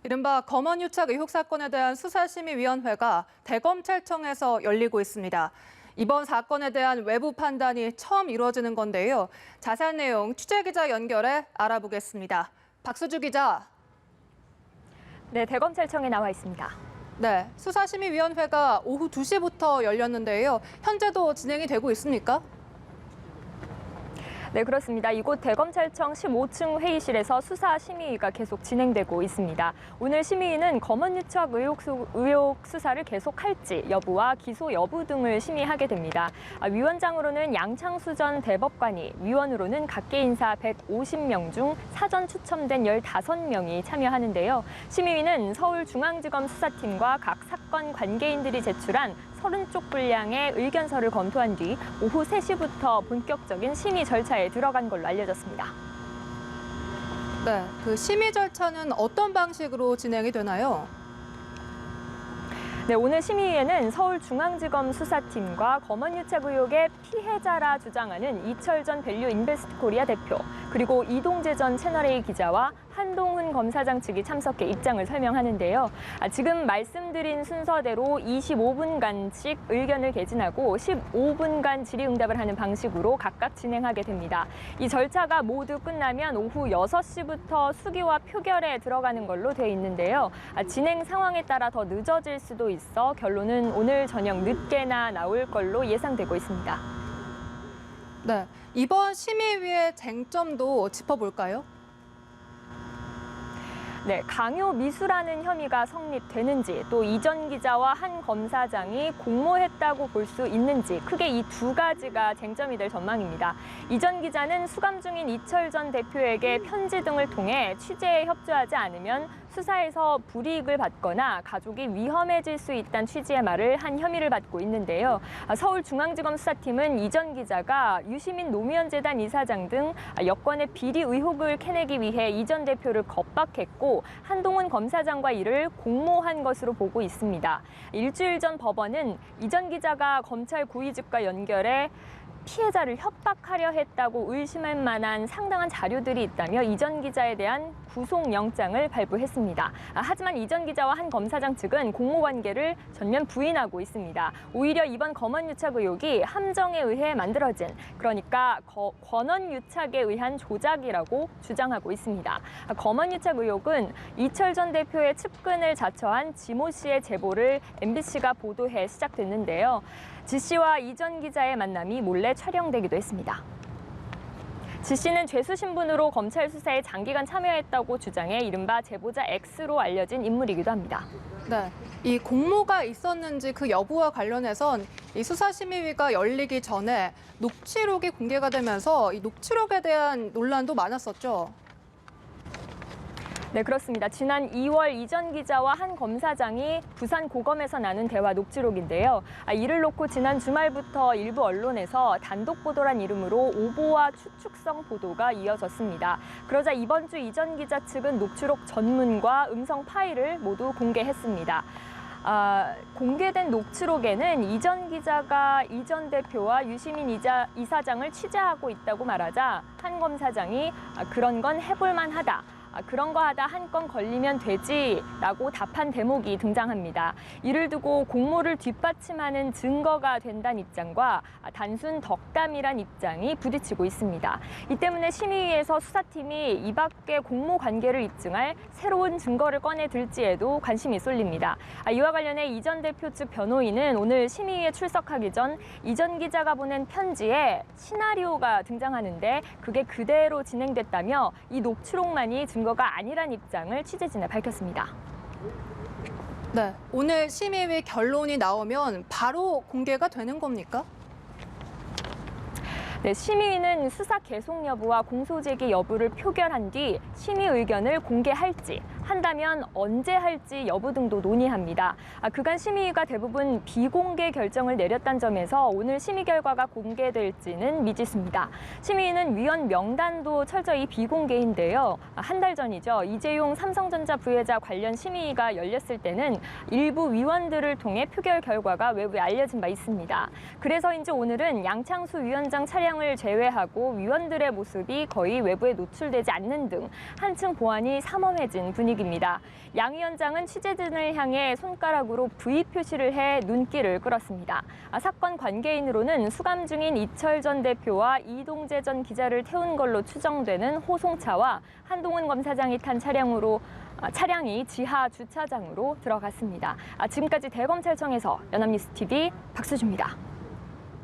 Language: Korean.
이른바 검언유착 의혹 사건에 대한 수사심의위원회가 대검찰청에서 열리고 있습니다. 이번 사건에 대한 외부 판단이 처음 이루어지는 건데요. 자세한 내용 취재기자 연결해 알아보겠습니다. 박수주 기자. 네, 대검찰청에 나와 있습니다. 네, 수사심의위원회가 오후 2시부터 열렸는데요. 현재도 진행이 되고 있습니까? 네, 그렇습니다. 이곳 대검찰청 15층 회의실에서 수사심의가 계속 진행되고 있습니다. 오늘 심의는 검언유착 의혹 수사를 계속할지 여부와 기소 여부 등을 심의하게 됩니다. 위원장으로는 양창수 전 대법관이, 위원으로는 각계 인사 150명 중 사전 추첨된 15명이 참여하는데요. 심의위는 서울중앙지검 수사팀과 각 사건 관계인들이 제출한 30쪽 분량의 의견서를 검토한 뒤 오후 3시부터 본격적인 심의 절차에 들어간 걸로 알려졌습니다. 네, 그 심의 절차는 어떤 방식으로 진행이 되나요? 네, 오늘 심의위에는 서울중앙지검 수사팀과 검언유착 의혹의 피해자라 주장하는 이철 전 밸류 인베스트 코리아 대표, 그리고 이동재 전 채널A 기자와 한동훈 검사장 측이 참석해 입장을 설명하는데요. 지금 말씀드린 순서대로 25분간씩 의견을 개진하고 15분간 질의응답을 하는 방식으로 각각 진행하게 됩니다. 이 절차가 모두 끝나면 오후 6시부터 수기와 표결에 들어가는 걸로 돼 있는데요. 진행 상황에 따라 더 늦어질 수도 있어 결론은 오늘 저녁 늦게나 나올 걸로 예상되고 있습니다. 네, 이번 심의위의 쟁점도 짚어볼까요? 네, 강요 미수라는 혐의가 성립되는지, 또 이 전 기자와 한 검사장이 공모했다고 볼 수 있는지, 크게 이 두 가지가 쟁점이 될 전망입니다. 이 전 기자는 수감 중인 이철 전 대표에게 편지 등을 통해 취재에 협조하지 않으면 수사에서 불이익을 받거나 가족이 위험해질 수 있다는 취지의 말을 한 혐의를 받고 있는데요. 서울중앙지검 수사팀은 이 전 기자가 유시민 노무현재단 이사장 등 여권의 비리 의혹을 캐내기 위해 이 전 대표를 겁박했고 한동훈 검사장과 이를 공모한 것으로 보고 있습니다. 일주일 전 법원은 이 전 기자가 검찰 고위직과 연결해 피해자를 협박하려 했다고 의심할 만한 상당한 자료들이 있다며 이 전 기자에 대한 구속영장을 발부했습니다. 하지만 이 전 기자와 한 검사장 측은 공모관계를 전면 부인하고 있습니다. 오히려 이번 검언유착 의혹이 함정에 의해 만들어진, 그러니까 권언유착에 의한 조작이라고 주장하고 있습니다. 검언유착 의혹은 이철 전 대표의 측근을 자처한 지모 씨의 제보를 MBC가 보도해 시작됐는데요. 지 씨와 이 전 기자의 만남이 몰래 촬영되기도 했습니다. 지 씨는 죄수 신분으로 검찰 수사에 장기간 참여했다고 주장해 이른바 제보자 X로 알려진 인물이기도 합니다. 네, 이 공모가 있었는지 그 여부와 관련해선 이 수사심의위가 열리기 전에 녹취록이 공개가 되면서 이 녹취록에 대한 논란도 많았었죠. 네, 그렇습니다. 지난 2월 이 전 기자와 한 검사장이 부산 고검에서 나눈 대화 녹취록인데요. 이를 놓고 지난 주말부터 일부 언론에서 단독 보도란 이름으로 오보와 추측성 보도가 이어졌습니다. 그러자 이번 주 이 전 기자 측은 녹취록 전문과 음성 파일을 모두 공개했습니다. 공개된 녹취록에는 이 전 기자가 이 전 대표와 유시민 이사장을 취재하고 있다고 말하자 한 검사장이 그런 건 해볼만 하다. 그런 거 하다 한 건 걸리면 되지라고 답한 대목이 등장합니다. 이를 두고 공모를 뒷받침하는 증거가 된다는 입장과 단순 덕담이란 입장이 부딪히고 있습니다. 이 때문에 심의위에서 수사팀이 이 밖의 공모 관계를 입증할 새로운 증거를 꺼내 들지에도 관심이 쏠립니다. 이와 관련해 이 전 대표 측 변호인은 오늘 심의위에 출석하기 전 이 전 기자가 보낸 편지에 시나리오가 등장하는데 그게 그대로 진행됐다며 이 녹취록만이 증거가 아니란 입장을 취재진에 밝혔습니다. 네, 오늘 심의위 결론이 나오면 바로 공개가 되는 겁니까? 네, 심의위는 수사 계속 여부와 공소제기 여부를 표결한 뒤 심의 의견을 공개할지, 한다면 언제 할지 여부 등도 논의합니다. 그간 심의위가 대부분 비공개 결정을 내렸다는 점에서 오늘 심의 결과가 공개될지는 미지수입니다. 심의위는 위원 명단도 철저히 비공개인데요. 한 달 전이죠. 이재용 삼성전자 부회자 관련 심의위가 열렸을 때는 일부 위원들을 통해 표결 결과가 외부에 알려진 바 있습니다. 그래서인지 오늘은 양창수 위원장 차량을 제외하고 위원들의 모습이 거의 외부에 노출되지 않는 등 한층 보안이 삼엄해진 분위기 분위기입니다. 양 위원장은 취재진을 향해 손가락으로 V 표시를 해 눈길을 끌었습니다. 사건 관계인으로는 수감 중인 이철 전 대표와 이동재 전 기자를 태운 걸로 추정되는 호송차와 한동훈 검사장이 탄 차량이 지하 주차장으로 들어갔습니다. 지금까지 대검찰청에서 연합뉴스 TV 박수주입니다.